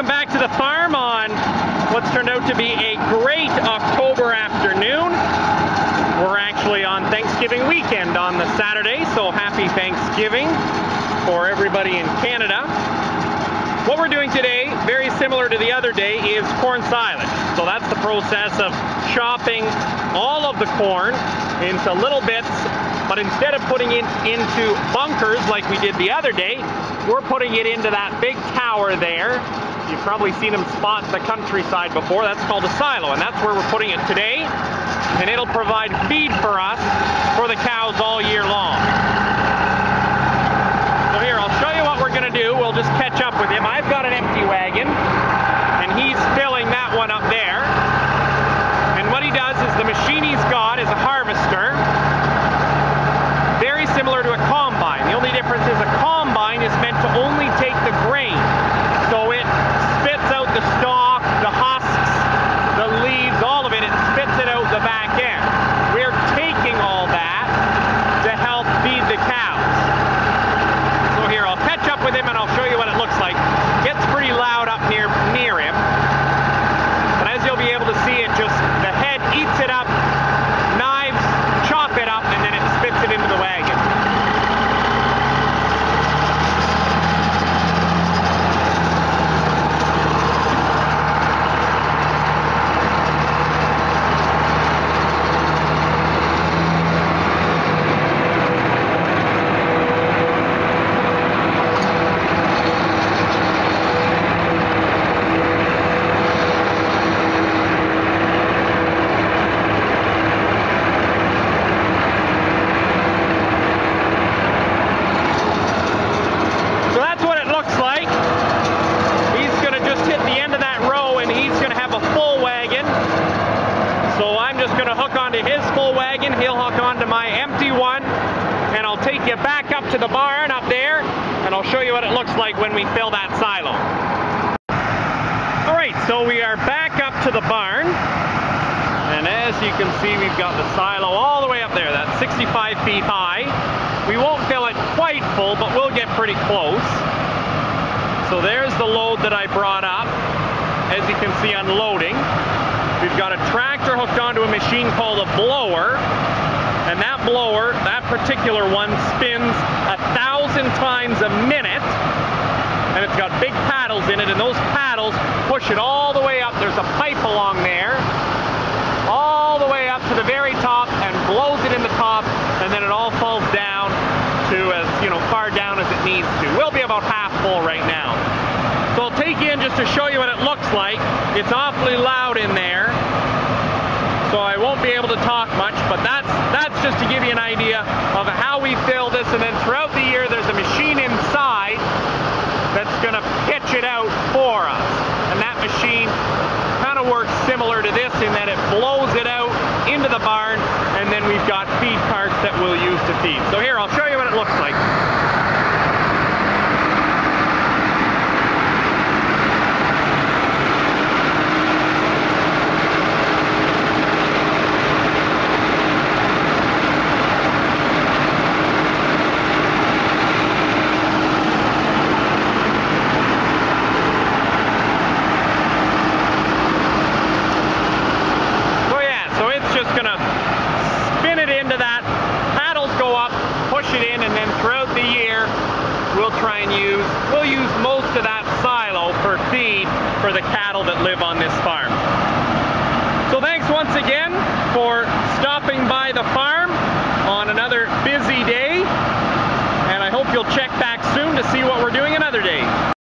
Welcome back to the farm on what's turned out to be a great October afternoon. We're actually on Thanksgiving weekend on the Saturday, so happy Thanksgiving for everybody in Canada. What we're doing today, very similar to the other day, is corn silage. So that's the process of chopping all of the corn into little bits, but instead of putting it into bunkers like we did the other day, we're putting it into that big tower there. You've probably seen them spot the countryside before. That's called a silo, and that's where we're putting it today. And it'll provide feed for us for the cows all year long. So here, I'll show you what we're going to do. We'll just catch up with him. I've got an empty wagon, and he's filling that one up there. And what he does is the machine he's got is a harvester, very similar to a combine. The only difference is a combine is meant to only take the grain. So it spits out the stalk, the husks, the leaves, all of it. It spits it out the back end. We're taking all that to help feed the cows. So here, I'll catch up with him and I'll show you what it looks like. It gets pretty loud up near him. But as you'll be able to see, it just, the head eats it up, knives chop it up, and then it spits it into the wagon. He'll hook onto my empty one, and I'll take you back up to the barn up there, and I'll show you what it looks like when we fill that silo. Alright, so we are back up to the barn, and as you can see, we've got the silo all the way up there. That's 65 feet high. We won't fill it quite full, but we'll get pretty close. So there's the load that I brought up, as you can see, unloading. We've got a tractor hooked onto a machine called a blower, and that blower, that particular one, spins 1,000 times a minute, and it's got big paddles in it, and those paddles push it all the way up. There's a pipe along there, all the way up to the very top, and blows it in the top, and then it all falls down to as, far down as it needs to. We'll be about half full right now. So I'll take you in just to show you what it looks like. It's awfully loud in there, so I won't be able to talk much, but that's just to give you an idea of how we fill this. And then throughout the year, there's a machine inside that's going to pitch it out for us. And that machine kind of works similar to this in that it blows it out into the barn, and then we've got feed carts that we'll use to feed. So here, I'll show you what it looks like. We'll use most of that silo for feed for the cattle that live on this farm. So thanks once again for stopping by the farm on another busy day.